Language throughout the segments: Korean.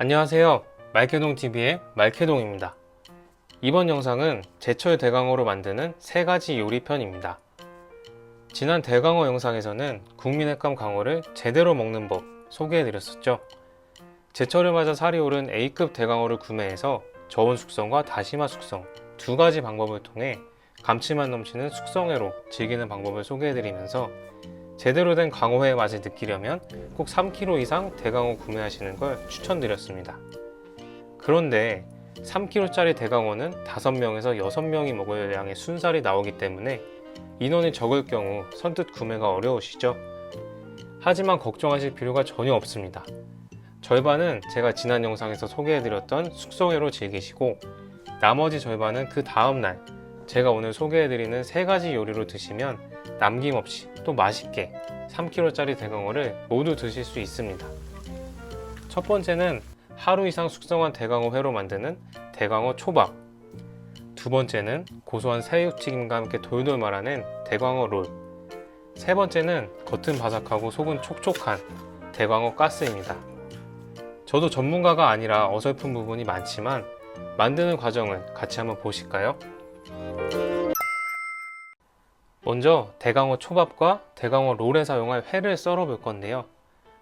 안녕하세요. 말케동TV의 말케동입니다. 이번 영상은 제철 대강어로 만드는 3가지 요리편입니다. 지난 대강어 영상에서는 국민횟감 강어를 제대로 먹는 법 소개해드렸었죠. 제철을 맞아 살이 오른 A급 대강어를 구매해서 저온 숙성과 다시마 숙성 2가지 방법을 통해 감칠맛 넘치는 숙성회로 즐기는 방법을 소개해드리면서 제대로 된 강어회의 맛을 느끼려면 꼭 3kg 이상 대강어 구매하시는 걸 추천드렸습니다. 그런데 3kg짜리 대강어는 5명에서 6명이 먹을 양의 순살이 나오기 때문에 인원이 적을 경우 선뜻 구매가 어려우시죠? 하지만 걱정하실 필요가 전혀 없습니다. 절반은 제가 지난 영상에서 소개해드렸던 숙성회로 즐기시고 나머지 절반은 그 다음날 제가 오늘 소개해드리는 3가지 요리로 드시면 남김없이 또 맛있게 3kg짜리 대강어를 모두 드실 수 있습니다. 첫 번째는 하루 이상 숙성한 대강어 회로 만드는 대강어 초밥, 두 번째는 고소한 새우튀김과 함께 돌돌 말아낸 대강어 롤, 세 번째는 겉은 바삭하고 속은 촉촉한 대강어 가스입니다. 저도 전문가가 아니라 어설픈 부분이 많지만 만드는 과정을 같이 한번 보실까요? 먼저 대강어 초밥과 대강어 롤에 사용할 회를 썰어 볼 건데요.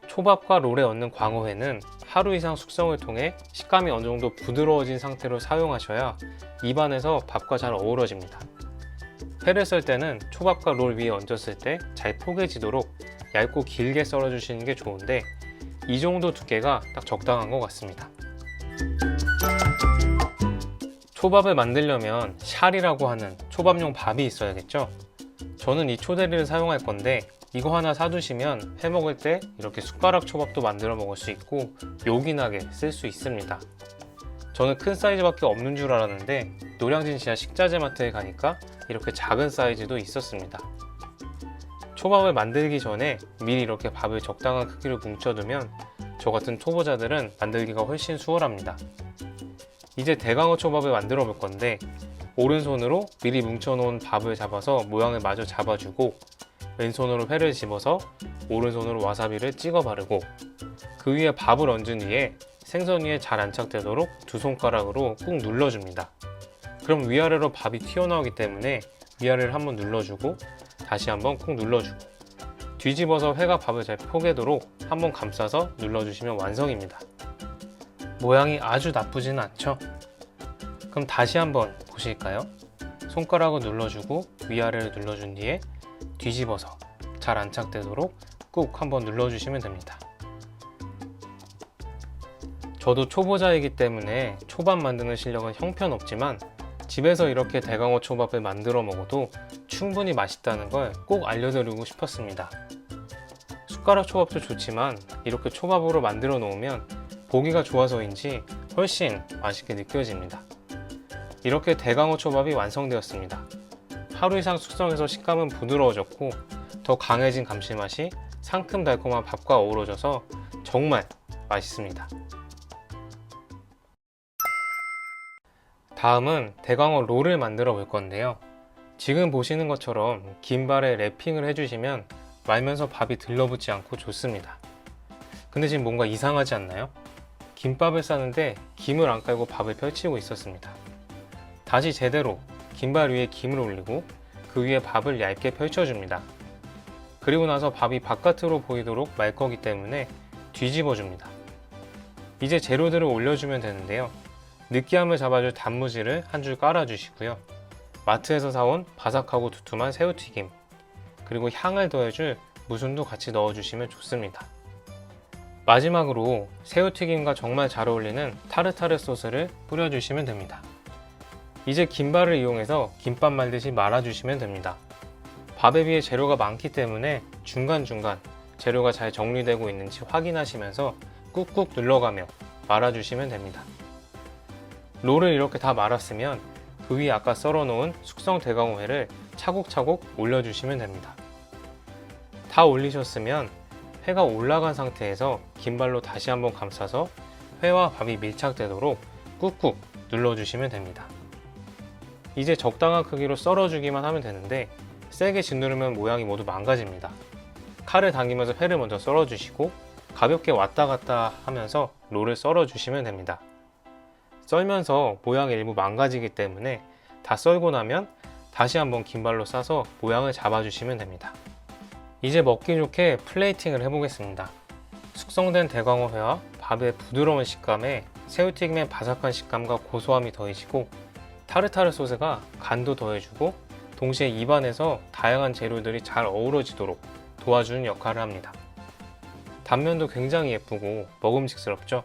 초밥과 롤에 얻는 광어회는 하루 이상 숙성을 통해 식감이 어느 정도 부드러워진 상태로 사용하셔야 입안에서 밥과 잘 어우러집니다. 회를 썰 때는 초밥과 롤 위에 얹었을 때 잘 포개지도록 얇고 길게 썰어 주시는 게 좋은데 이 정도 두께가 딱 적당한 것 같습니다. 초밥을 만들려면 샬이라고 하는 초밥용 밥이 있어야겠죠. 저는 이 초대리를 사용할 건데 이거 하나 사두시면 회 먹을 때 이렇게 숟가락 초밥도 만들어 먹을 수 있고 요긴하게 쓸 수 있습니다. 저는 큰 사이즈밖에 없는 줄 알았는데 노량진 지하 식자재 마트에 가니까 이렇게 작은 사이즈도 있었습니다. 초밥을 만들기 전에 미리 이렇게 밥을 적당한 크기로 뭉쳐두면 저 같은 초보자들은 만들기가 훨씬 수월합니다. 이제 대강어 초밥을 만들어 볼 건데 오른손으로 미리 뭉쳐놓은 밥을 잡아서 모양을 마저 잡아주고 왼손으로 회를 집어서 오른손으로 와사비를 찍어 바르고 그 위에 밥을 얹은 뒤에 생선 위에 잘 안착되도록 2손가락으로 꾹 눌러줍니다. 그럼 위아래로 밥이 튀어나오기 때문에 위아래를 한번 눌러주고 다시 한번 꾹 눌러주고 뒤집어서 회가 밥을 잘 포개도록 한번 감싸서 눌러주시면 완성입니다. 모양이 아주 나쁘지는 않죠? 그럼 다시 한번 보실까요? 손가락을 눌러주고 위아래를 눌러준 뒤에 뒤집어서 잘 안착되도록 꾹 한번 눌러주시면 됩니다. 저도 초보자이기 때문에 초밥 만드는 실력은 형편없지만 집에서 이렇게 대강어 초밥을 만들어 먹어도 충분히 맛있다는 걸 꼭 알려드리고 싶었습니다. 숟가락 초밥도 좋지만 이렇게 초밥으로 만들어 놓으면 보기가 좋아서인지 훨씬 맛있게 느껴집니다. 이렇게 대강어 초밥이 완성되었습니다. 하루 이상 숙성해서 식감은 부드러워졌고 더 강해진 감칠맛이 상큼달콤한 밥과 어우러져서 정말 맛있습니다. 다음은 대강어 롤을 만들어 볼 건데요. 지금 보시는 것처럼 김발에 랩핑을 해주시면 말면서 밥이 들러붙지 않고 좋습니다. 근데 지금 뭔가 이상하지 않나요? 김밥을 싸는데 김을 안 깔고 밥을 펼치고 있었습니다. 다시 제대로 김발 위에 김을 올리고 그 위에 밥을 얇게 펼쳐줍니다. 그리고 나서 밥이 바깥으로 보이도록 말 거기 때문에 뒤집어 줍니다. 이제 재료들을 올려주면 되는데요. 느끼함을 잡아줄 단무지를 한 줄 깔아주시고요. 마트에서 사온 바삭하고 두툼한 새우튀김, 그리고 향을 더해줄 무순도 같이 넣어주시면 좋습니다. 마지막으로 새우튀김과 정말 잘 어울리는 타르타르 소스를 뿌려주시면 됩니다. 이제 김발을 이용해서 김밥 말듯이 말아주시면 됩니다. 밥에 비해 재료가 많기 때문에 중간중간 재료가 잘 정리되고 있는지 확인하시면서 꾹꾹 눌러가며 말아주시면 됩니다. 롤을 이렇게 다 말았으면 그 위에 아까 썰어놓은 숙성 대강어회를 차곡차곡 올려주시면 됩니다. 다 올리셨으면 회가 올라간 상태에서 김발로 다시 한번 감싸서 회와 밥이 밀착되도록 꾹꾹 눌러주시면 됩니다. 이제 적당한 크기로 썰어주기만 하면 되는데 세게 짓누르면 모양이 모두 망가집니다. 칼을 당기면서 회를 먼저 썰어주시고 가볍게 왔다 갔다 하면서 롤을 썰어 주시면 됩니다. 썰면서 모양이 일부 망가지기 때문에 다 썰고 나면 다시 한번 긴발로 싸서 모양을 잡아주시면 됩니다. 이제 먹기 좋게 플레이팅을 해보겠습니다. 숙성된 대광어회와 밥의 부드러운 식감에 새우튀김의 바삭한 식감과 고소함이 더해지고 타르타르 소스가 간도 더해주고 동시에 입안에서 다양한 재료들이 잘 어우러지도록 도와주는 역할을 합니다. 단면도 굉장히 예쁘고 먹음직스럽죠?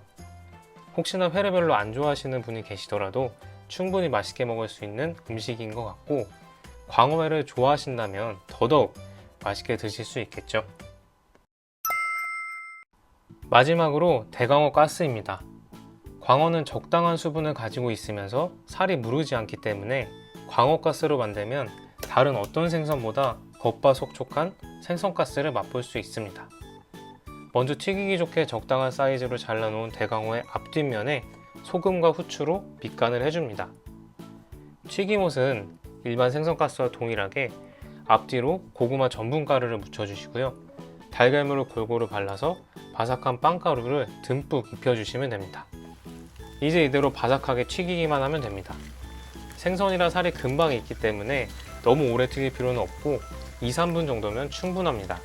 혹시나 회를 별로 안 좋아하시는 분이 계시더라도 충분히 맛있게 먹을 수 있는 음식인 것 같고 광어회를 좋아하신다면 더더욱 맛있게 드실 수 있겠죠. 마지막으로 대광어 가스입니다. 광어는 적당한 수분을 가지고 있으면서 살이 무르지 않기 때문에 광어 가스로 만들면 다른 어떤 생선보다 겉바속촉한 생선가스를 맛볼 수 있습니다. 먼저 튀기기 좋게 적당한 사이즈로 잘라놓은 대광어의 앞뒷면에 소금과 후추로 밑간을 해줍니다. 튀김옷은 일반 생선가스와 동일하게 앞뒤로 고구마 전분가루를 묻혀주시고요. 달걀물을 골고루 발라서 바삭한 빵가루를 듬뿍 입혀주시면 됩니다. 이제 이대로 바삭하게 튀기기만 하면 됩니다. 생선이라 살이 금방 익기 때문에 너무 오래 튀길 필요는 없고 2-3분 정도면 충분합니다.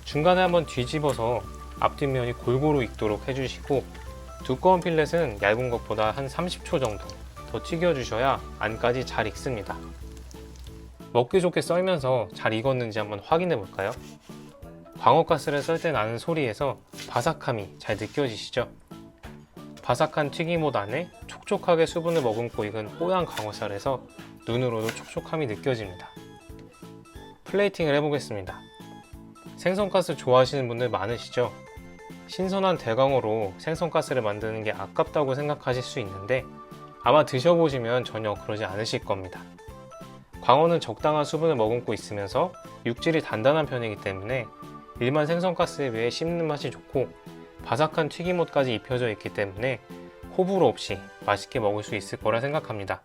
중간에 한번 뒤집어서 앞뒷면이 골고루 익도록 해주시고 두꺼운 필렛은 얇은 것보다 한 30초 정도 더 튀겨주셔야 안까지 잘 익습니다. 먹기 좋게 썰면서 잘 익었는지 한번 확인해 볼까요? 광어가스를 썰 때 나는 소리에서 바삭함이 잘 느껴지시죠? 바삭한 튀김옷 안에 촉촉하게 수분을 머금고 익은 뽀얀 광어살에서 눈으로도 촉촉함이 느껴집니다. 플레이팅을 해보겠습니다. 생선가스 좋아하시는 분들 많으시죠? 신선한 대광어로 생선가스를 만드는 게 아깝다고 생각하실 수 있는데 아마 드셔보시면 전혀 그러지 않으실 겁니다. 광어는 적당한 수분을 머금고 있으면서 육질이 단단한 편이기 때문에 일반 생선가스에 비해 씹는 맛이 좋고 바삭한 튀김옷까지 입혀져 있기 때문에 호불호 없이 맛있게 먹을 수 있을 거라 생각합니다.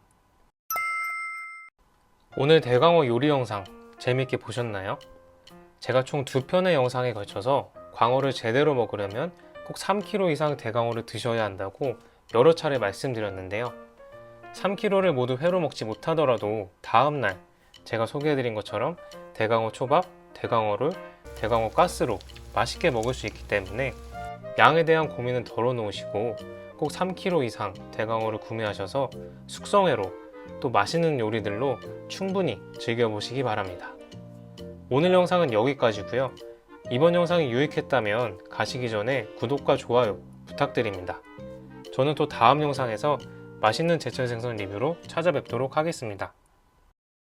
오늘 대광어 요리 영상 재밌게 보셨나요? 제가 총 2편의 영상에 걸쳐서 광어를 제대로 먹으려면 꼭 3kg 이상 대광어를 드셔야 한다고 여러 차례 말씀드렸는데요. 3kg를 모두 회로 먹지 못하더라도 다음날 제가 소개해드린 것처럼 대광어 초밥, 대광어를 대광어 가스로 맛있게 먹을 수 있기 때문에 양에 대한 고민은 덜어놓으시고 꼭 3kg 이상 대광어를 구매하셔서 숙성회로 또 맛있는 요리들로 충분히 즐겨보시기 바랍니다. 오늘 영상은 여기까지고요. 이번 영상이 유익했다면 가시기 전에 구독과 좋아요 부탁드립니다. 저는 또 다음 영상에서 맛있는 제철 생선 리뷰로 찾아뵙도록 하겠습니다.